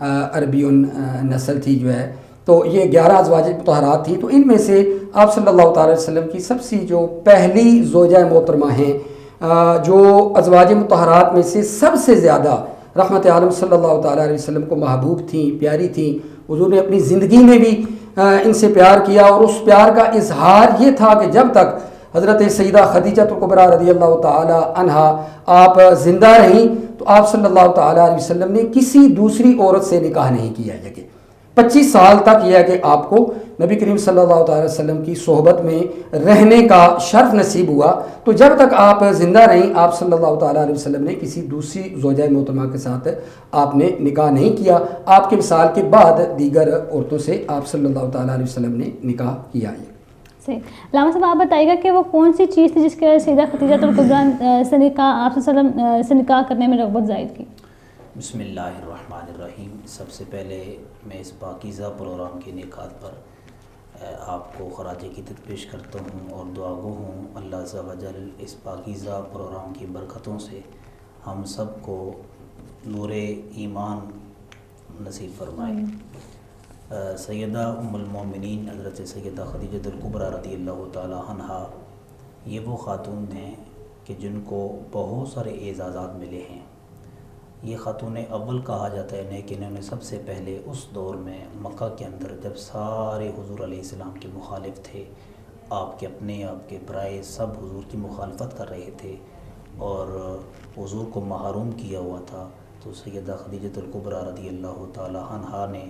عربی نسل تھی جو ہے، تو یہ 11 ازواج مطہرات تھیں، تو ان میں سے آپ صلی اللہ تعالی علیہ وسلم کی سب سے جو پہلی زوجہ محترمہ ہیں، جو ازواج مطہرات میں سے سب سے زیادہ رحمت عالم صلی اللہ تعالی علیہ وسلم کو محبوب تھیں، پیاری تھیں. حضور نے اپنی زندگی میں بھی ان سے پیار کیا، اور اس پیار کا اظہار یہ تھا کہ جب تک حضرت سیدہ خدیجہ کبریٰ رضی اللہ تعالی عنہا آپ زندہ رہیں تو آپ صلی اللہ تعالی علیہ وسلم نے کسی دوسری عورت سے نکاح نہیں کیا ہے کہ 25 سال تک یہ ہے کہ آپ کو نبی کریم صلی اللہ تعالی وسلم کی صحبت میں رہنے کا شرف نصیب ہوا. تو جب تک آپ زندہ رہیں آپ صلی اللہ تعالی علیہ وسلم نے کسی دوسری زوجہ محترمہ کے ساتھ آپ نے نکاح نہیں کیا. آپ کے وصال کے بعد دیگر عورتوں سے آپ صلی اللہ تعالی علیہ وسلم نے نکاح کیا ہے. علامہ صاحب آپ بتائیے گا کہ وہ کون سی چیز تھی جس کی وجہ سے سیدہ خدیجہ کبریٰ سے نکاح آپ صلی اللہ علیہ وسلم سے نکاح کرنے میں رغبت ظاہر کی؟ بسم اللہ الرحمن الرحیم. سب سے پہلے میں اس پاکیزہ پروگرام کے انعقاد پر آپ کو خراج عقیدت پیش کرتا ہوں اور دعا گو ہوں اللہ عز و جل اس پاکیزہ پروگرام کی برکتوں سے ہم سب کو نور ایمان نصیب فرمائے. سیدہ ام المومنین حضرت سیدہ خدیجہ کبریٰ رضی اللہ تعالی عنہا یہ وہ خاتون ہیں کہ جن کو بہت سارے اعزازات ملے ہیں. یہ خاتون اول کہا جاتا ہے انہیں کہ انہوں نے سب سے پہلے اس دور میں مکہ کے اندر جب سارے حضور علیہ السلام کے مخالف تھے، آپ کے اپنے آپ کے برائے سب حضور کی مخالفت کر رہے تھے اور حضور کو محروم کیا ہوا تھا، تو سیدہ خدیجہ کبریٰ رضی اللہ تعالی عنہا نے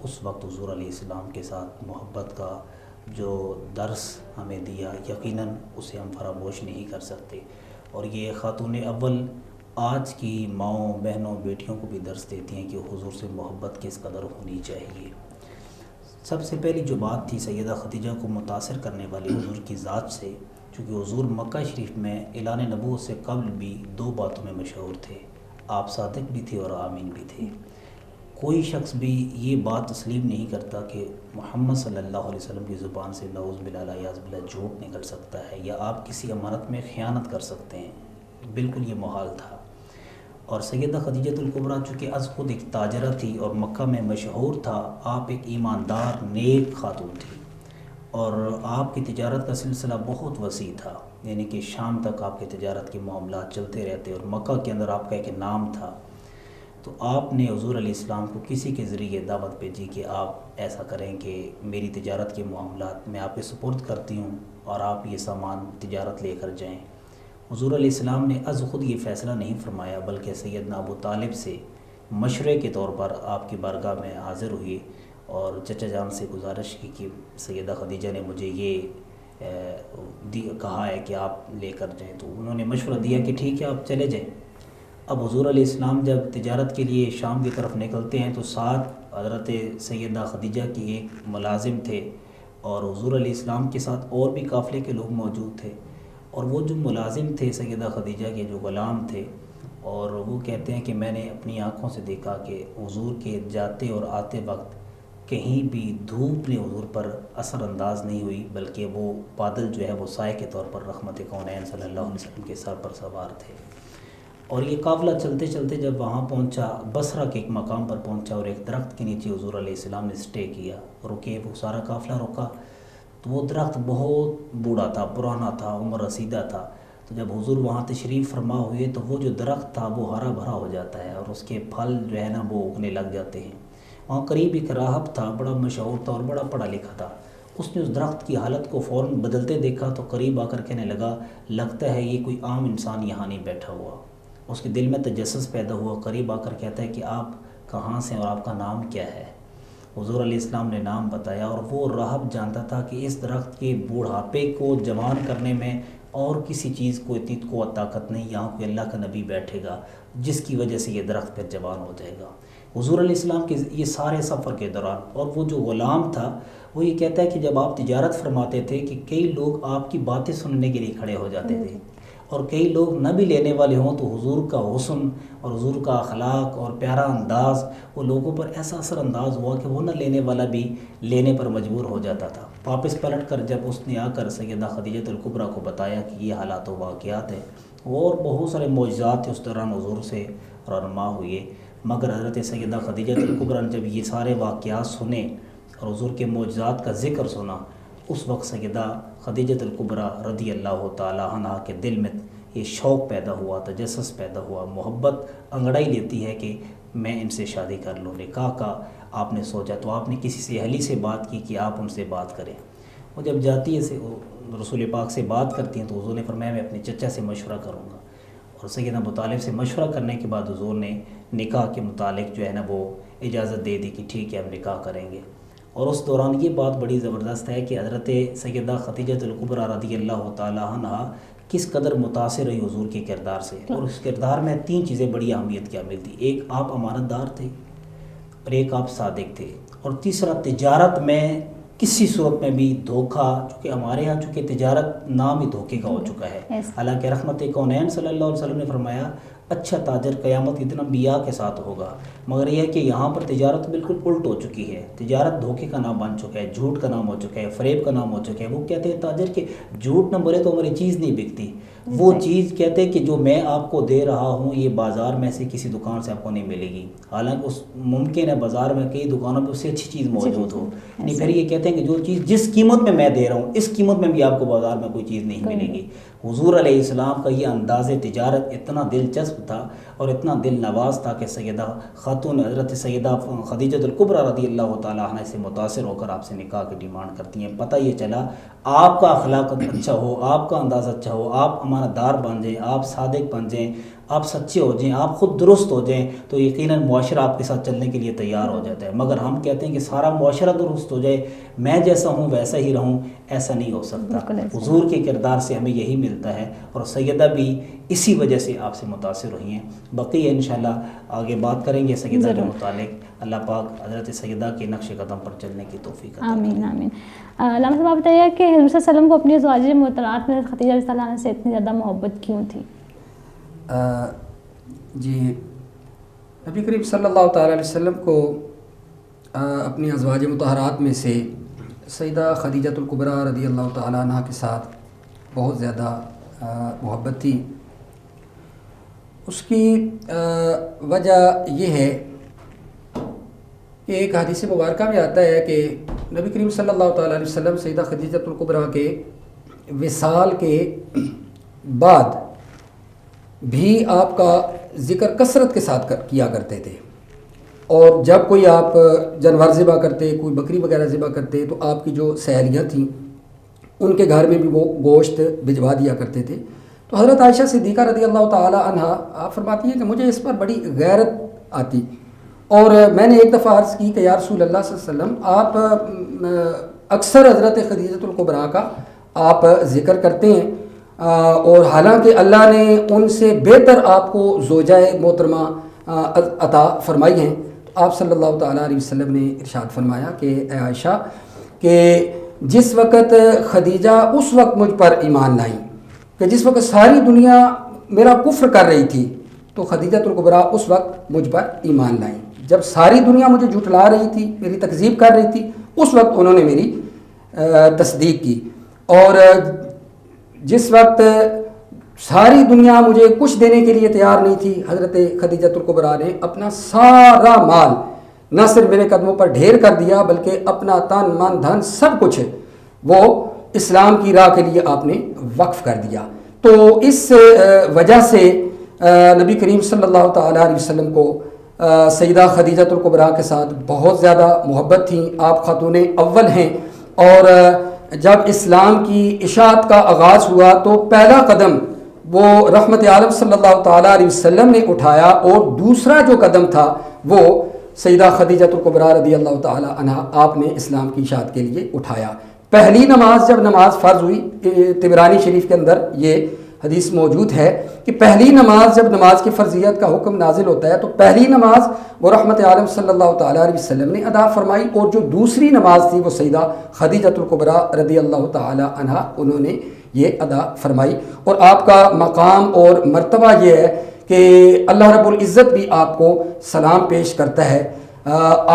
اس وقت حضور علیہ السلام کے ساتھ محبت کا جو درس ہمیں دیا یقیناً اسے ہم فراموش نہیں کر سکتے. اور یہ خاتون اول آج کی ماؤں بہنوں بیٹیوں کو بھی درس دیتی ہیں کہ حضور سے محبت کس قدر ہونی چاہیے. سب سے پہلی جو بات تھی سیدہ خدیجہ کو متاثر کرنے والی حضور کی ذات سے، چونکہ حضور مکہ شریف میں اعلان نبوت سے قبل بھی 2 باتوں میں مشہور تھے، آپ صادق بھی تھے اور آمین بھی تھے. کوئی شخص بھی یہ بات تسلیم نہیں کرتا کہ محمد صلی اللہ علیہ وسلم کی زبان سے نعوذ باللہ یعوذ باللہ جھوٹ نکل سکتا ہے یا آپ کسی امانت میں خیانت کر سکتے ہیں. بالکل یہ محال تھا. اور سیدہ خدیجہ کبریٰ چونکہ از خود ایک تاجرہ تھی اور مکہ میں مشہور تھا، آپ ایک ایماندار نیک خاتون تھی اور آپ کی تجارت کا سلسلہ بہت وسیع تھا، یعنی کہ شام تک آپ کے تجارت کے معاملات چلتے رہتے اور مکہ کے اندر آپ کا ایک نام تھا. تو آپ نے حضور علیہ السلام کو کسی کے ذریعے دعوت بھیجی کہ آپ ایسا کریں کہ میری تجارت کے معاملات میں آپ کے سپرد کرتی ہوں اور آپ یہ سامان تجارت لے کر جائیں. حضور علیہ السلام نے از خود یہ فیصلہ نہیں فرمایا بلکہ سیدنا ابو طالب سے مشورے کے طور پر آپ کی بارگاہ میں حاضر ہوئی اور چچا جان سے گزارش کی کہ سیدہ خدیجہ نے مجھے یہ کہا ہے کہ آپ لے کر جائیں. تو انہوں نے مشورہ دیا کہ ٹھیک ہے آپ چلے جائیں. اب حضور علیہ السلام جب تجارت کے لیے شام کی طرف نکلتے ہیں تو ساتھ حضرت سیدہ خدیجہ کی ایک ملازم تھے اور حضور علیہ السلام کے ساتھ اور بھی قافلے کے لوگ موجود تھے. اور وہ جو ملازم تھے سیدہ خدیجہ کے جو غلام تھے، اور وہ کہتے ہیں کہ میں نے اپنی آنکھوں سے دیکھا کہ حضور کے جاتے اور آتے وقت کہیں بھی دھوپ نے حضور پر اثر انداز نہیں ہوئی بلکہ وہ بادل جو ہے وہ سائے کے طور پر رحمت کونین صلی اللہ علیہ وسلم کے سر پر سوار تھے. اور یہ قافلہ چلتے چلتے جب وہاں پہنچا، بصرہ کے ایک مقام پر پہنچا اور ایک درخت کے نیچے حضور علیہ السلام نے اسٹے کیا، رکے، وہ سارا قافلہ رکا. تو وہ درخت بہت بوڑھا تھا، پرانا تھا، عمر رسیدہ تھا. تو جب حضور وہاں تشریف فرما ہوئے تو وہ جو درخت تھا وہ ہرا بھرا ہو جاتا ہے اور اس کے پھل جو ہے نا وہ اگنے لگ جاتے ہیں. وہاں قریب ایک راہب تھا، بڑا مشہور تھا اور بڑا پڑھا لکھا تھا. اس نے اس درخت کی حالت کو فوراً بدلتے دیکھا تو قریب آ کر کہنے لگا لگتا ہے یہ کوئی عام انسان یہاں نہیں بیٹھا ہوا. اس کے دل میں تجسس پیدا ہوا، قریب آ کر کہتا ہے کہ آپ کہاں سے اور آپ کا نام کیا ہے؟ حضور علیہ السلام نے نام بتایا اور وہ راہب جانتا تھا کہ اس درخت کے بوڑھاپے کو جوان کرنے میں اور کسی چیز کو اتنی قوت طاقت نہیں، یہاں کوئی اللہ کا نبی بیٹھے گا جس کی وجہ سے یہ درخت پھر جوان ہو جائے گا. حضور علیہ السلام کے یہ سارے سفر کے دوران، اور وہ جو غلام تھا وہ یہ کہتا ہے کہ جب آپ تجارت فرماتے تھے کہ کئی لوگ آپ کی باتیں سننے کے لیے کھڑے ہو جاتے تھے اور کئی لوگ نہ بھی لینے والے ہوں تو حضور کا حسن اور حضور کا اخلاق اور پیارا انداز وہ لوگوں پر ایسا اثر انداز ہوا کہ وہ نہ لینے والا بھی لینے پر مجبور ہو جاتا تھا. واپس پلٹ کر جب اس نے آ کر سیدہ خدیجہ کبریٰ کو بتایا کہ یہ حالات و واقعات ہیں اور بہت سارے معجزات اس دوران حضور سے رونما ہوئے، مگر حضرت سیدہ خدیجہ الکبریٰ نے جب یہ سارے واقعات سنے اور حضور کے معجزات کا ذکر سنا، اس وقت سیدہ خدیجہ الکبریٰ رضی اللہ تعالیٰ عنہا کے دل میں یہ شوق پیدا ہوا، تجسس پیدا ہوا، محبت انگڑائی لیتی ہے کہ میں ان سے شادی کر لوں۔ نکاح کا آپ نے سوچا تو آپ نے کسی سہیلی سے بات کی کہ آپ ان سے بات کریں۔ وہ جب جاتی ہے رسول پاک سے بات کرتی ہیں تو حضور نے فرمایا میں اپنے چچا سے مشورہ کروں گا، اور سیدنا ابو طالب سے مشورہ کرنے کے بعد حضور نے نکاح کے متعلق جو ہے نا وہ اجازت دے دی کہ ٹھیک ہے ہم نکاح کریں گے۔ اور اس دوران یہ بات بڑی زبردست ہے کہ حضرت سیدہ خدیجہ الکبریٰ رضی اللہ تعالیٰ عنہا کس قدر متاثر رہی حضور کے کردار سے، اور اس کردار میں 3 چیزیں بڑی اہمیت کی حامل تھی۔ ایک آپ امانت دار تھے، اور ایک آپ صادق تھے، اور تیسرا تجارت میں کسی صورت میں بھی دھوکہ، چونکہ ہمارے ہاں چونکہ تجارت نام ہی دھوکے کا ہو چکا ہے، حالانکہ رحمت کونین صلی اللہ علیہ وسلم نے فرمایا اچھا تاجر قیامت کے دن انبیاء کے ساتھ ہوگا، مگر یہ ہے کہ یہاں پر تجارت بالکل الٹ ہو چکی ہے، تجارت دھوکے کا نام بن چکا ہے، جھوٹ کا نام ہو چکا ہے، فریب کا نام ہو چکا ہے۔ وہ کہتے ہیں تاجر کہ جھوٹ نہ بولے تو ہماری چیز نہیں بکتی، وہ چیز کہتے ہیں کہ جو میں آپ کو دے رہا ہوں یہ بازار میں سے کسی دکان سے آپ کو نہیں ملے گی، حالانکہ اس ممکن ہے بازار میں کئی دکانوں پہ اس سے اچھی چیز موجود ہو، نہیں پھر یہ کہتے ہیں کہ جو چیز جس قیمت میں میں دے رہا ہوں اس قیمت میں بھی آپ کو بازار میں کوئی چیز نہیں ملے گی۔ حضور علیہ السلام کا یہ انداز تجارت اتنا دلچسپ تھا اور اتنا دل نواز تھا کہ سیدہ خاتون حضرت سیدہ خدیجہ الکبریٰ رضی اللہ تعالیٰ عنہ سے متاثر ہو کر آپ سے نکاح کی ڈیمانڈ کرتی ہیں۔ پتہ یہ چلا آپ کا اخلاق اچھا ہو، آپ کا انداز اچھا ہو، آپ امانت دار بن جائیں، آپ صادق بن جائیں، آپ سچے ہو جائیں، آپ خود درست ہو جائیں تو یقیناً معاشرہ آپ کے ساتھ چلنے کے لیے تیار ہو جاتا ہے۔ مگر ہم کہتے ہیں کہ سارا معاشرہ درست ہو جائے، میں جیسا ہوں ویسا ہی رہوں، ایسا نہیں ہو سکتا۔ حضور کے کردار سے ہمیں یہی ملتا ہے، اور سیدہ بھی اسی وجہ سے آپ سے متاثر ہوئی ہیں۔ بقیہ انشاءاللہ آگے بات کریں گے سیدہ کے متعلق۔ اللہ پاک حضرت سیدہ کے نقش قدم پر چلنے کی توفیق عطا آمین آمین۔ علامہ صاحب آپ بتائیے کہ حضور صلی اللہ علیہ وسلم کو اپنی ازواج محترمات میں خدیجہ رضی اللہ عنہا سے اتنی زیادہ محبت کیوں تھی؟ جی نبی کریم صلی اللہ تعالیٰ علیہ وسلم کو اپنی ازواج مطہرات میں سے سیدہ خدیجہ الکبریٰ رضی اللہ تعالیٰ عنہ کے ساتھ بہت زیادہ محبت تھی۔ اس کی وجہ یہ ہے کہ ایک حدیث مبارکہ میں آتا ہے کہ نبی کریم صلی اللہ تعالیٰ علیہ وسلم سیدہ خدیجہ الکبریٰ کے وصال کے بعد بھی آپ کا ذکر کثرت کے ساتھ کیا کرتے تھے، اور جب کوئی آپ جانور ذبح کرتے، کوئی بکری وغیرہ ذبح کرتے تو آپ کی جو سہیلیاں تھیں ان کے گھر میں بھی وہ گوشت بھجوا دیا کرتے تھے۔ تو حضرت عائشہ صدیقہ رضی اللہ تعالی عنہا آپ فرماتی ہیں کہ مجھے اس پر بڑی غیرت آتی، اور میں نے ایک دفعہ عرض کی کہ یا رسول اللہ صلی اللہ علیہ وسلم آپ اکثر حضرت خدیجہ الکبریٰ کا آپ ذکر کرتے ہیں، اور حالانکہ اللہ نے ان سے بہتر آپ کو زوجہ محترمہ عطا فرمائی ہیں۔ تو آپ صلی اللہ تعالیٰ علیہ وسلم نے ارشاد فرمایا کہ اے عائشہ کہ جس وقت خدیجہ اس وقت مجھ پر ایمان لائیں کہ جس وقت ساری دنیا میرا کفر کر رہی تھی تو خدیجہ الکبریٰ اس وقت مجھ پر ایمان لائیں۔ جب ساری دنیا مجھے جھٹلا رہی تھی، میری تکذیب کر رہی تھی، اس وقت انہوں نے میری تصدیق کی، اور جس وقت ساری دنیا مجھے کچھ دینے کے لیے تیار نہیں تھی، حضرت خدیجہ الکبریٰ نے اپنا سارا مال نہ صرف میرے قدموں پر ڈھیر کر دیا بلکہ اپنا تن من دھن سب کچھ وہ اسلام کی راہ کے لیے آپ نے وقف کر دیا۔ تو اس وجہ سے نبی کریم صلی اللہ تعالیٰ علیہ وسلم کو سیدہ خدیجہ الکبریٰ کے ساتھ بہت زیادہ محبت تھی۔ آپ خاتون اول ہیں، اور جب اسلام کی اشاعت کا آغاز ہوا تو پہلا قدم وہ رحمت عالم صلی اللہ تعالیٰ علیہ وسلم نے اٹھایا، اور دوسرا جو قدم تھا وہ سیدہ خدیجہ الکبریٰ رضی اللہ تعالیٰ عنہا آپ نے اسلام کی اشاعت کے لیے اٹھایا۔ پہلی نماز جب نماز فرض ہوئی، طبرانی شریف کے اندر یہ حدیث موجود ہے کہ پہلی نماز جب نماز کی فرضیت کا حکم نازل ہوتا ہے تو پہلی نماز وہ رحمت عالم صلی اللہ تعالیٰ علیہ وسلم نے ادا فرمائی، اور جو دوسری نماز تھی وہ سیدہ خدیجہ الکبریٰ رضی اللہ تعالیٰ عنہا انہوں نے یہ ادا فرمائی۔ اور آپ کا مقام اور مرتبہ یہ ہے کہ اللہ رب العزت بھی آپ کو سلام پیش کرتا ہے۔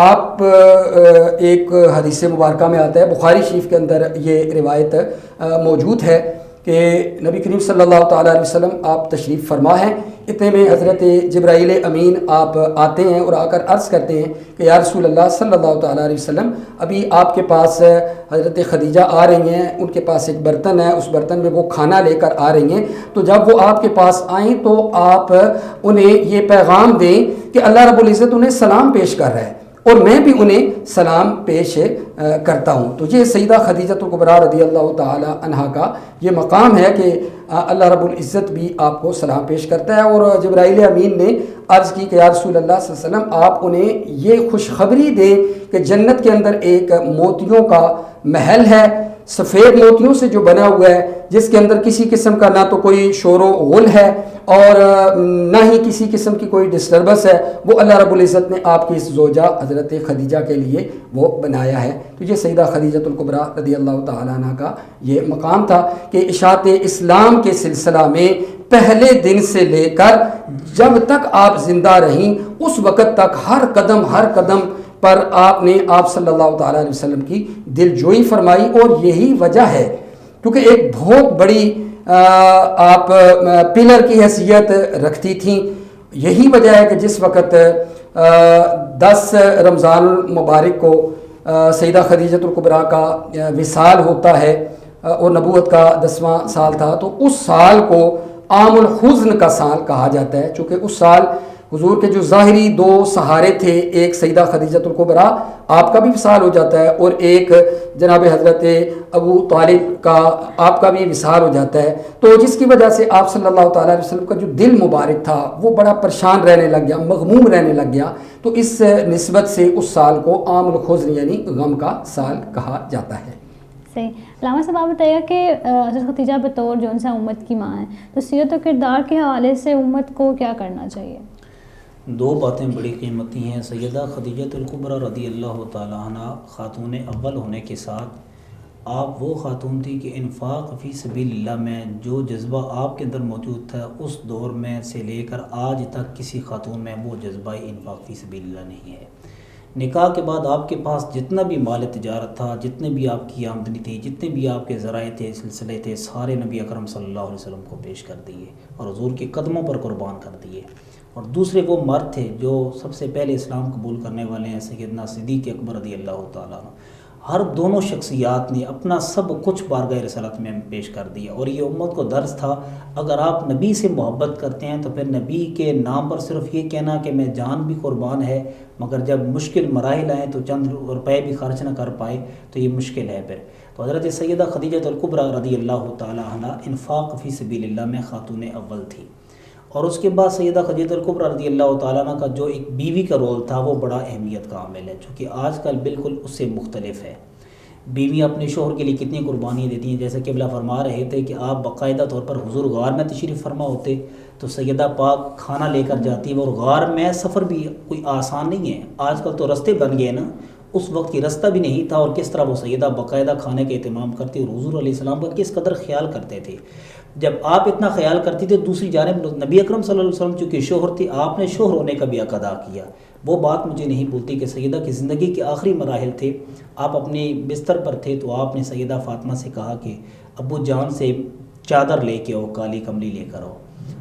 آپ ایک حدیث مبارکہ میں آتا ہے، بخاری شریف کے اندر یہ روایت موجود ہے کہ نبی کریم صلی اللہ تعالیٰ علیہ وسلم آپ تشریف فرما ہیں. اتنے میں حضرت جبرائیل امین آپ آتے ہیں اور آ کر عرض کرتے ہیں کہ یا رسول اللہ صلی اللہ تعالیٰ علیہ وسلم ابھی آپ کے پاس حضرت خدیجہ آ رہی ہیں, ان کے پاس ایک برتن ہے, اس برتن میں وہ کھانا لے کر آ رہی ہیں. تو جب وہ آپ کے پاس آئیں تو آپ انہیں یہ پیغام دیں کہ اللہ رب العزت انہیں سلام پیش کر رہا ہے اور میں بھی انہیں سلام پیش کرتا ہوں. تو یہ سیدہ خدیجۃ الکبریٰ رضی اللہ تعالی عنہا کا یہ مقام ہے کہ اللہ رب العزت بھی آپ کو سلام پیش کرتا ہے. اور جبرائیل امین نے عرض کی کہ یا رسول اللہ صلی اللہ علیہ وسلم آپ انہیں یہ خوشخبری دیں کہ جنت کے اندر ایک موتیوں کا محل ہے, سفید موتیوں سے جو بنا ہوا ہے, جس کے اندر کسی قسم کا نہ تو کوئی شور و غل ہے اور نہ ہی کسی قسم کی کوئی ڈسٹربنس ہے. وہ اللہ رب العزت نے آپ کی اس زوجہ حضرت خدیجہ کے لیے وہ بنایا ہے. تو یہ سیدہ خدیجۃ الکبریٰ رضی اللہ تعالیٰ عنہ کا یہ مقام تھا کہ اشاعت اسلام کے سلسلہ میں پہلے دن سے لے کر جب تک آپ زندہ رہیں اس وقت تک ہر قدم پر آپ نے آپ صلی اللہ تعالیٰ علیہ وسلم کی دل جوئی فرمائی. اور یہی وجہ ہے کیونکہ ایک بہت بڑی آپ پلر کی حیثیت رکھتی تھیں. یہی وجہ ہے کہ جس وقت 10 رمضان المبارک کو سیدہ خدیجۃ الکبریٰ کا وصال ہوتا ہے اور نبوت کا 10واں سال تھا, تو اس سال کو عام الحزن کا سال کہا جاتا ہے. چونکہ اس سال حضور کے جو ظاہری 2 سہارے تھے, ایک سیدہ خدیجۃ الکبریٰ آپ کا بھی وصال ہو جاتا ہے اور ایک جناب حضرت ابو طالب کا آپ کا بھی وصال ہو جاتا ہے. تو جس کی وجہ سے آپ صلی اللہ تعالیٰ علیہ وسلم کا جو دل مبارک تھا وہ بڑا پریشان رہنے لگ گیا, مغموم رہنے لگ گیا. تو اس نسبت سے اس سال کو عام الحزن یعنی غم کا سال کہا جاتا ہے. صحیح. علامہ صاحب آپ بتائیے کہ حضرت خدیجہ بطور جو ان سے امت کی ماں ہیں, تو سیرت و کردار کے حوالے سے امت کو کیا کرنا چاہیے؟ 2 باتیں بڑی قیمتی ہیں. سیدہ خدیجۃ الکبریٰ رضی اللہ تعالیٰ عنہ خاتون اول ہونے کے ساتھ آپ وہ خاتون تھی کہ انفاق فی سبیل اللہ میں جو جذبہ آپ کے اندر موجود تھا اس دور میں سے لے کر آج تک کسی خاتون میں وہ جذبہ انفاق فی سبیل اللہ نہیں ہے. نکاح کے بعد آپ کے پاس جتنا بھی مال تجارت تھا, جتنے بھی آپ کی آمدنی تھی, جتنے بھی آپ کے ذرائع تھے, سلسلے تھے, سارے نبی اکرم صلی اللہ علیہ وسلم کو پیش کر دیے اور حضور کے قدموں پر قربان کر دیے. اور دوسرے وہ مرد تھے جو سب سے پہلے اسلام قبول کرنے والے ہیں, سیدنا صدیق اکبر رضی اللہ تعالیٰ عنہ. ہر دونوں شخصیات نے اپنا سب کچھ بارگاہ رسالت میں پیش کر دیا اور یہ امت کو درس تھا. اگر آپ نبی سے محبت کرتے ہیں تو پھر نبی کے نام پر صرف یہ کہنا کہ میں جان بھی قربان ہے, مگر جب مشکل مراحل آئیں تو چند روپے بھی خرچ نہ کر پائے تو یہ مشکل ہے. پھر تو حضرت سیدہ خدیجۃ الکبریٰ رضی اللہ تعالیٰ عنہ انفاق فی سبیل اللہ میں خاتون اول تھی. اور اس کے بعد سیدہ خدیجۃ الکبریٰ رضی اللہ تعالیٰ عنہ کا جو ایک بیوی کا رول تھا وہ بڑا اہمیت کا عامل ہے, چونکہ آج کل بالکل اس سے مختلف ہے. بیویاں اپنے شوہر کے لیے کتنی قربانیاں دیتی ہیں. جیسے قبلہ فرما رہے تھے کہ آپ باقاعدہ طور پر حضور غار میں تشریف فرما ہوتے تو سیدہ پاک کھانا لے کر جاتی, اور غار میں سفر بھی کوئی آسان نہیں ہے. آج کل تو رستے بن گئے نا, اس وقت یہ رستہ بھی نہیں تھا, اور کس طرح وہ سیدہ باقاعدہ کھانے کا اہتمام کرتی اور حضور علیہ السلام کا کس قدر خیال کرتے تھے. جب آپ اتنا خیال کرتی تھے, دوسری جانب نبی اکرم صلی اللہ علیہ وسلم چونکہ شوہر تھی, آپ نے شوہر ہونے کا بھی حق ادا کیا. وہ بات مجھے نہیں بھولتی کہ سیدہ کی زندگی کے آخری مراحل تھے, آپ اپنے بستر پر تھے تو آپ نے سیدہ فاطمہ سے کہا کہ ابو جان سے چادر لے کے آؤ, کالی کملی لے کر آؤ.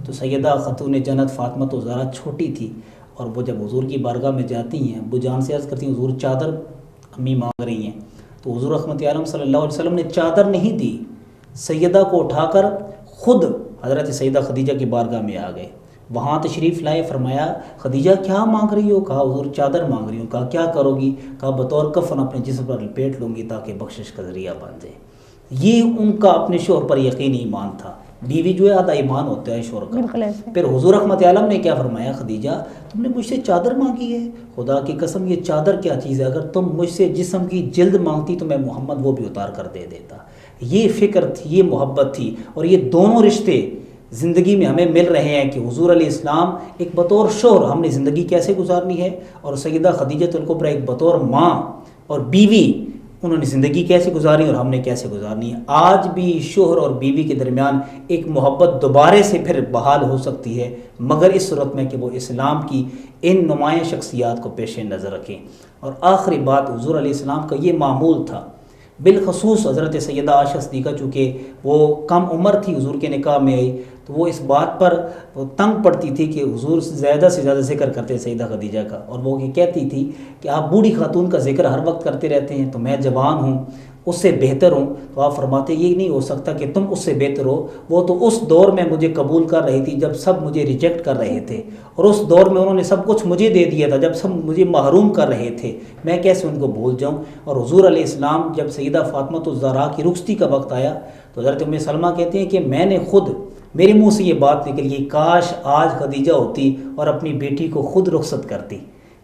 تو سیدہ خاتون جنت فاطمہ تو ذرا چھوٹی تھی, اور وہ جب حضور کی بارگاہ میں جاتی ہیں ابو جان سے عرض کرتی ہیں حضور چادر امی مانگ رہی ہیں. تو حضور رحمت عالم صلی اللہ علیہ وسلم نے چادر نہیں دی, سیدہ کو اٹھا کر خود حضرت سیدہ خدیجہ کی بارگاہ میں آ گئے, وہاں تشریف لائے. فرمایا خدیجہ کیا مانگ رہی ہو؟ کہا حضور چادر مانگ رہی ہوں. کہا کیا کرو گی؟ کہا بطور کفن اپنے جسم پر لپیٹ لوں گی تاکہ بخشش کا ذریعہ بن جائے. یہ ان کا اپنے شوہر پر یقینی ایمان تھا. بیوی جو ہے آدھا ایمان ہوتا ہے شوہر کا. پھر حضور رحمت عالم نے کیا فرمایا, خدیجہ تم نے مجھ سے چادر مانگی ہے, خدا کی قسم یہ چادر کیا چیز ہے, اگر تم مجھ سے جسم کی جلد مانگتی تو میں محمد وہ بھی اتار کر دے دیتا. یہ فکر تھی, یہ محبت تھی, اور یہ دونوں رشتے زندگی میں ہمیں مل رہے ہیں کہ حضور علیہ السلام ایک بطور شوہر ہم نے زندگی کیسے گزارنی ہے, اور سیدہ خدیجۃ الکبریٰ ایک بطور ماں اور بیوی انہوں نے زندگی کیسے گزاری اور ہم نے کیسے گزارنی ہے. آج بھی شوہر اور بیوی کے درمیان ایک محبت دوبارے سے پھر بحال ہو سکتی ہے, مگر اس صورت میں کہ وہ اسلام کی ان نمایاں شخصیات کو پیش نظر رکھیں. اور آخری بات, حضور علیہ السلام کا یہ معمول تھا, بالخصوص حضرت سیدہ عائشہ صدیقہ چونکہ وہ کم عمر تھی حضور کے نکاح میں آئی، تو وہ اس بات پر وہ تنگ پڑتی تھی کہ حضور زیادہ سے زیادہ ذکر کرتے سیدہ خدیجہ کا، اور وہ یہ کہتی تھی کہ آپ بوڑھی خاتون کا ذکر ہر وقت کرتے رہتے ہیں، تو میں جوان ہوں، اس سے بہتر ہوں. تو آپ فرماتے یہ نہیں ہو سکتا کہ تم اس سے بہتر ہو، وہ تو اس دور میں مجھے قبول کر رہی تھی جب سب مجھے ریجیکٹ کر رہے تھے، اور اس دور میں انہوں نے سب کچھ مجھے دے دیا تھا جب سب مجھے محروم کر رہے تھے، میں کیسے ان کو بھول جاؤں. اور حضور علیہ السلام جب سیدہ فاطمہ الزہرا کی رخصتی کا وقت آیا تو حضرت ام سلمہ کہتے ہیں کہ میں نے خود، میرے منہ سے یہ بات نکلی، کاش آج خدیجہ ہوتی اور اپنی بیٹی کو خود رخصت کرتی.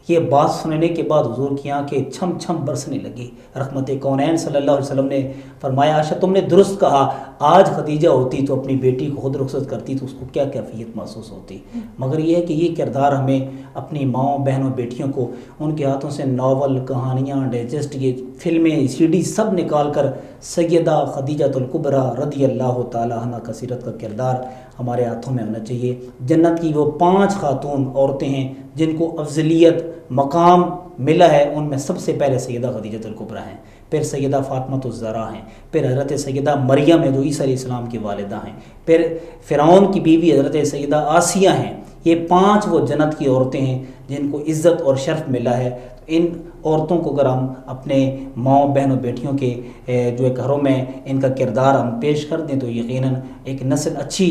یہ بات سننے کے بعد حضور کی آنکھیں چھم چھم برسنے لگی. رحمت کونین صلی اللہ علیہ وسلم نے فرمایا عائشہ تم نے درست کہا، آج خدیجہ ہوتی تو اپنی بیٹی کو خود رخصت کرتی تو اس کو کیا کیفیت محسوس ہوتی. مگر یہ ہے کہ یہ کردار ہمیں اپنی ماؤں بہنوں بیٹیوں کو ان کے ہاتھوں سے ناول، کہانیاں، ڈائجسٹ، یہ فلمیں، سی ڈی سب نکال کر سیدہ خدیجہ الکبریٰ رضی اللہ تعالی عنہا کا سیرت کا کردار ہمارے ہاتھوں میں ہونا چاہیے. جنت کی وہ 5 خاتون عورتیں ہیں جن کو افضلیت مقام ملا ہے، ان میں سب سے پہلے سیدہ خدیجہ الکبریٰ ہیں، پھر سیدہ فاطمہ الزہرا ہیں، پھر حضرت سیدہ مریم ہے جو عیسیٰ علیہ السلام کی والدہ ہیں، پھر فرعون کی بیوی حضرت سیدہ آسیہ ہیں. یہ 5 وہ جنت کی عورتیں ہیں جن کو عزت اور شرف ملا ہے. ان عورتوں کو اگر ہم اپنے ماؤں بہنوں بیٹیوں کے جو گھروں میں ان کا کردار ہم پیش کر دیں تو یقیناً ایک نسل اچھی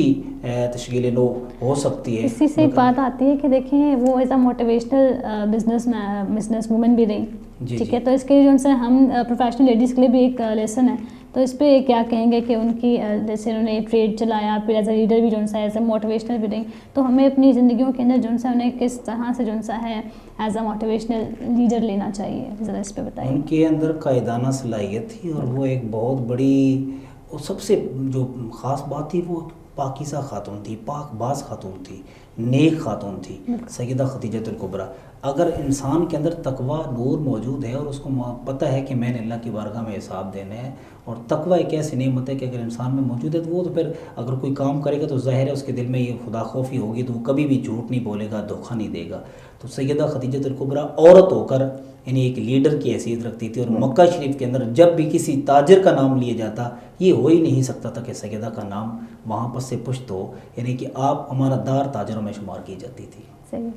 تشکیل نو ہو سکتی ہے. اسی سے ایک بات آتی ہے کہ دیکھیں وہ as a motivational business woman بھی رہی، ٹھیک ہے، تو اس کے جو سے ہم پروفیشنل لیڈیز کے لیے بھی ایک لیسن ہے. تو اس پہ کیا کہیں گے کہ ان کی جیسے انہوں نے ٹریڈ چلایا، پھر ایز اے لیڈر بھی جو سا ایز اے موٹیویشنل بھی رہی، تو ہمیں اپنی زندگیوں کے اندر جو سا انہیں کس طرح سے جو سا ہے ایز اے موٹیویشنل لیڈر لینا چاہیے، ذرا اس پہ بتائیے. ان کے اندر قائدانہ صلاحیت تھی، اور وہ ایک بہت بڑی، اور سب سے جو خاص بات تھی وہ پاکیزہ خاتون تھی، پاک باز خاتون تھی، نیک خاتون تھی سیدہ خدیجہ الکبریٰ. اگر انسان کے اندر تقویٰ نور موجود ہے اور اس کو پتہ ہے کہ میں نے اللہ کی بارگاہ میں حساب دینا ہے، اور تقویٰ ایک ایسی نعمت ہے کہ اگر انسان میں موجود ہے تو وہ تو پھر اگر کوئی کام کرے گا تو ظاہر ہے اس کے دل میں یہ خدا خوفی ہوگی، تو وہ کبھی بھی جھوٹ نہیں بولے گا، دھوکہ نہیں دے گا. تو سیدہ خدیجہ الکبریٰ عورت ہو کر یعنی ایک لیڈر کی حیثیت رکھتی تھی، اور مکہ شریف کے اندر جب بھی کسی تاجر کا نام لیا جاتا یہ ہو ہی نہیں سکتا تھا کہ سیدہ کا نام وہاں پر سے پشت ہو، یعنی کہ آپ امانت دار تاجروں میں شمار کی جاتی تھی. صحیح.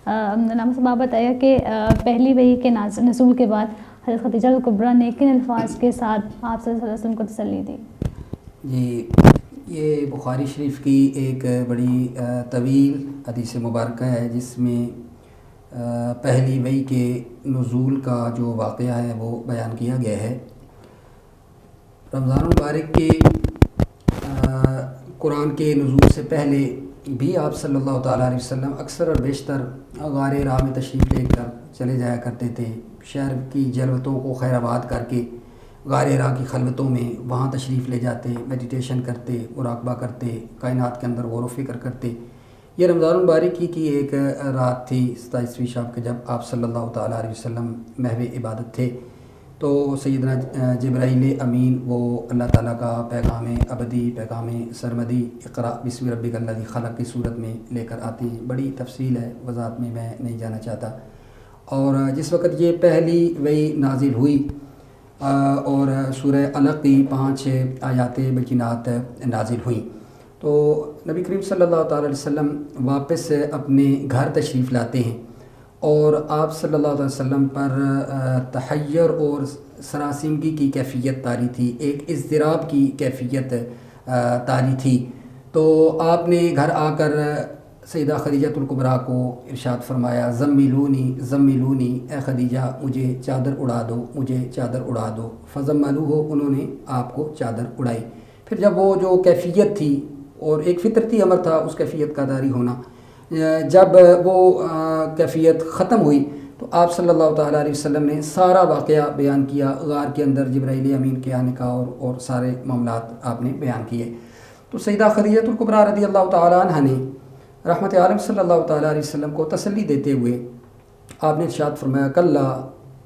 نام صاحب آپ بتایا کہ پہلی وحی کے نزول کے بعد حضرت خدیجہ الکبریٰ نے کن الفاظ کے ساتھ آپ صلی اللہ علیہ وسلم کو تسلی دی؟ جی، یہ بخاری شریف کی ایک بڑی طویل حدیث مبارکہ ہے جس میں پہلی وحی کے نزول کا جو واقعہ ہے وہ بیان کیا گیا ہے. رمضان المبارک کے قرآن کے نزول سے پہلے بھی آپ صلی اللہ تعالیٰ علیہ وسلم اکثر اور بیشتر غار راہ میں تشریف لے کر چلے جایا کرتے تھے. شہر کی جلوتوں کو خیر آباد کر کے غار راہ کی خلوتوں میں وہاں تشریف لے جاتے، میڈیٹیشن کرتے، مراقبہ کرتے، کائنات کے اندر غور و فکر کرتے. یہ رمضان المبارک کی ایک رات تھی 27ویں شب کے جب آپ صلی اللہ تعالیٰ علیہ وسلم محو عبادت تھے. تو سیدنا جبرائیل امین وہ اللہ تعالیٰ کا پیغام ابدی، پیغام سرمدی اقرا بسم ربک الذی خلق کی صورت میں لے کر آتے ہیں. بڑی تفصیل ہے، وضاحت میں نہیں جانا چاہتا. اور جس وقت یہ پہلی وحی نازل ہوئی اور سورہ علق کی 5 آیات بینات نازل ہوئیں، تو نبی کریم صلی اللہ تعالیٰ علیہ وسلم واپس اپنے گھر تشریف لاتے ہیں، اور آپ صلی اللہ علیہ وسلم پر تحیر اور سراسیمگی کی کیفیت طاری تھی، ایک اضطراب کی کیفیت طاری تھی. تو آپ نے گھر آ کر سیدہ خدیجہ الکبریٰ کو ارشاد فرمایا، زملونی زملونی، اے خدیجہ مجھے چادر اڑا دو، مجھے چادر اڑا دو. فزملوہ، انہوں نے آپ کو چادر اڑائی. پھر جب وہ جو کیفیت تھی اور ایک فطرتی امر تھا اس کیفیت کا طاری ہونا، جب وہ کیفیت ختم ہوئی تو آپ صلی اللہ تعالیٰ علیہ وسلم نے سارا واقعہ بیان کیا، غار کے اندر جبرائیل امین کے آنے کا اور سارے معاملات آپ نے بیان کیے. تو سیدہ خدیجہ الکبریٰ رضی اللہ تعالیٰ عنہ نے رحمت عالم صلی اللہ تعالیٰ علیہ وسلم کو تسلی دیتے ہوئے آپ نے ارشاد فرمایا، کلا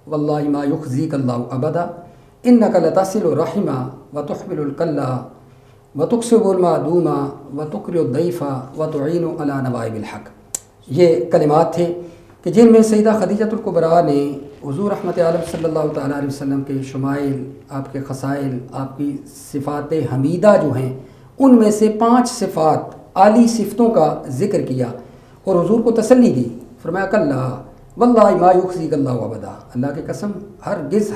واللہ ما یخزیک اللہ ابدا انک لتصل الرحم وتحمل الکلا وتکسب المعدوم وتقری الضیف وتعین علی نوائب الحق. یہ کلمات تھے کہ جن میں سیدہ خدیجہ الکبریٰ نے حضور رحمت عالم صلی اللہ تعالیٰ علیہ وسلم کے شمائل، آپ کے خصائل، آپ کی صفات حمیدہ جو ہیں ان میں سے 5 صفات عالی صفتوں کا ذکر کیا اور حضور کو تسلی دی. فرمایا کلا واللہ ما یخزیک اللہ ابدا، اللہ کی قسم ہرگز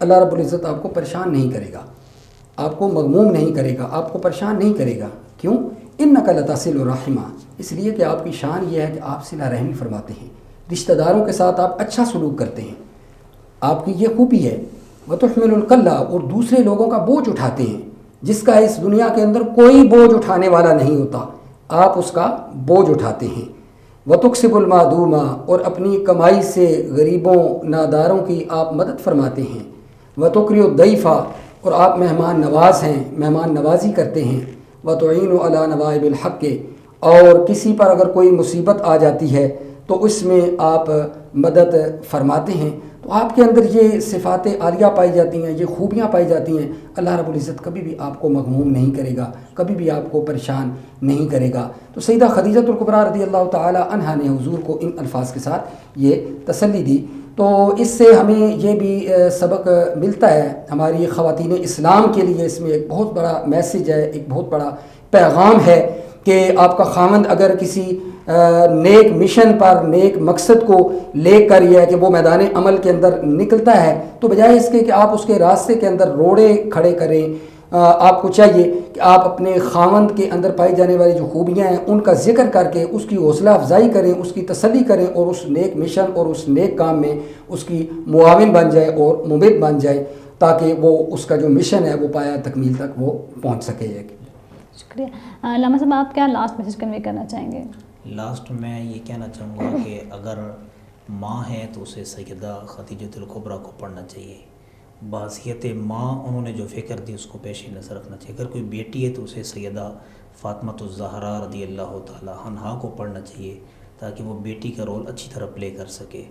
اللہ رب العزت آپ کو پریشان نہیں کرے گا، آپ کو مغموم نہیں کرے گا، آپ کو پریشان نہیں کرے گا. کیوں؟ انک لتصل الرحمہ، اس لیے کہ آپ کی شان یہ ہے کہ آپ صلہ رحمی فرماتے ہیں، رشتہ داروں کے ساتھ آپ اچھا سلوک کرتے ہیں، آپ کی یہ خوبی ہے. وتحمل الکلہ، اور دوسرے لوگوں کا بوجھ اٹھاتے ہیں، جس کا اس دنیا کے اندر کوئی بوجھ اٹھانے والا نہیں ہوتا، آپ اس کا بوجھ اٹھاتے ہیں. وتکسب المعدومہ، اور اپنی کمائی سے غریبوں ناداروں کی آپ مدد فرماتے ہیں. وتقری الضیفہ، اور آپ مہمان نواز ہیں، مہمان نوازی کرتے ہیں. وتعین علی نوائب الحق، اور کسی پر اگر کوئی مصیبت آ جاتی ہے تو اس میں آپ مدد فرماتے ہیں. تو آپ کے اندر یہ صفات عالیہ پائی جاتی ہیں، یہ خوبیاں پائی جاتی ہیں. اللہ رب العزت کبھی بھی آپ کو مغموم نہیں کرے گا، کبھی بھی آپ کو پریشان نہیں کرے گا. تو سیدہ خدیجہ الکبریٰ رضی اللہ تعالی عنہا نے حضور کو ان الفاظ کے ساتھ یہ تسلی دی. تو اس سے ہمیں یہ بھی سبق ملتا ہے ہماری خواتین اسلام کے لیے، اس میں ایک بہت بڑا میسیج ہے، ایک بہت بڑا پیغام ہے کہ آپ کا خاوند اگر کسی نیک مشن پر، نیک مقصد کو لے کر یہ ہے کہ وہ میدان عمل کے اندر نکلتا ہے، تو بجائے اس کے کہ آپ اس کے راستے کے اندر روڑے کھڑے کریں، آپ کو چاہیے کہ آپ اپنے خاوند کے اندر پائی جانے والی جو خوبیاں ہیں ان کا ذکر کر کے اس کی حوصلہ افزائی کریں، اس کی تسلی کریں، اور اس نیک مشن اور اس نیک کام میں اس کی معاون بن جائے اور ممد بن جائے، تاکہ وہ اس کا جو مشن ہے وہ پایا تکمیل تک وہ پہنچ سکے. شکریہ. علامہ صاحب آپ کیا لاسٹ میسیج کنوے کرنا چاہیں گے؟ لاسٹ میں یہ کہنا چاہوں گا کہ اگر ماں ہے تو اسے سیدہ خدیجہ الکبریٰ کو پڑھنا چاہیے. بحیثیت ماں انہوں نے جو فکر دی اس کو پیش نظر رکھنا چاہیے. اگر کوئی بیٹی ہے تو اسے سیدہ فاطمۃ الزہرا رضی اللہ تعالی عنہا کو پڑھنا چاہیے تاکہ وہ بیٹی کا رول اچھی طرح پلے کر سکے.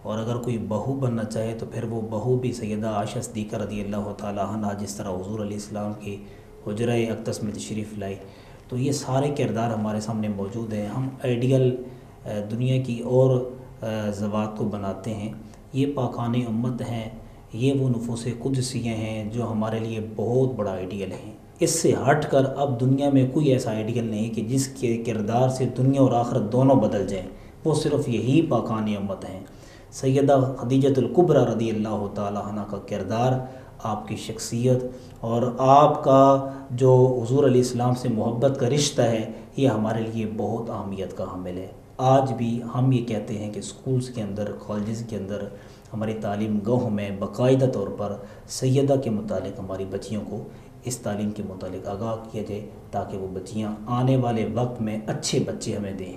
اور اگر کوئی بہو بننا چاہے تو پھر وہ بہو بھی سیدہ عائشہ صدیقہ رضی اللہ تعالی عنہا، جس طرح حضور علیہ السلام کی حجرہ اقدس میں تشریف لائی. تو یہ سارے کردار ہمارے سامنے موجود ہیں. ہم آئیڈیل دنیا کی اور ذوات کو بناتے ہیں، یہ پاکان امت ہیں، یہ وہ نفوس قدسیہ ہیں جو ہمارے لیے بہت بڑا آئیڈیل ہیں. اس سے ہٹ کر اب دنیا میں کوئی ایسا آئیڈیل نہیں کہ جس کے کردار سے دنیا اور آخرت دونوں بدل جائیں. وہ صرف یہی پاکان امت ہیں. سیدہ خدیجہ الکبریٰ رضی اللہ تعالی عنہ کا کردار، آپ کی شخصیت اور آپ کا جو حضور علیہ السلام سے محبت کا رشتہ ہے، یہ ہمارے لیے بہت اہمیت کا حامل ہے. آج بھی ہم یہ کہتے ہیں کہ سکولز کے اندر، کالجز کے اندر، ہماری تعلیم گاہوں میں باقاعدہ طور پر سیدہ کے متعلق ہماری بچیوں کو اس تعلیم کے متعلق آگاہ کیا جائے تاکہ وہ بچیاں آنے والے وقت میں اچھے بچے ہمیں دیں،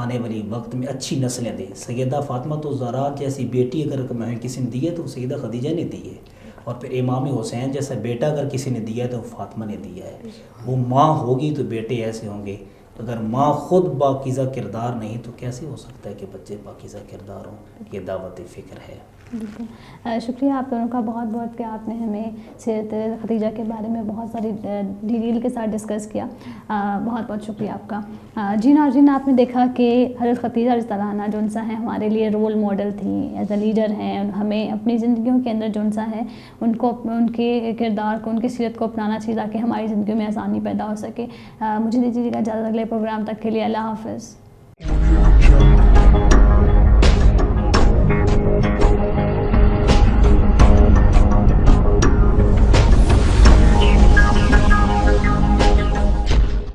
آنے والی وقت میں اچھی نسلیں دیں. سیدہ فاطمۃ الزہرا جیسی بیٹی اگر ہمیں کسی نے دی ہے تو سیدہ خدیجہ نے دی ہے، اور پھر امام حسین جیسا بیٹا اگر کسی نے دیا ہے تو فاطمہ نے دیا ہے. وہ ماں ہوگی تو بیٹے ایسے ہوں گے. اگر ماں خود پاکیزہ کردار نہیں تو کیسے ہو سکتا ہے کہ بچے پاکیزہ کردار ہوں؟ یہ دعوت فکر ہے. بالکل. شکریہ آپ دونوں کا بہت بہت کہ آپ نے ہمیں سیرت خدیجہ کے بارے میں بہت ساری ڈیٹیل کے ساتھ ڈسکس کیا. بہت بہت شکریہ آپ کا. جی ناظرین، آپ نے دیکھا کہ حضرت خدیجہ رضی اللہ عنہا جو انسا ہے ہمارے لیے رول ماڈل تھیں، ایز اے لیڈر ہیں. ہمیں اپنی زندگیوں کے اندر جو انسا ہے ان کو، ان کے کردار کو، ان کی سیرت کو اپنانا چاہیے تاکہ ہماری زندگیوں میں آسانی پیدا ہو سکے. مجھے دیجیے گا اجازت اگلے پروگرام تک کے لیے. اللہ حافظ.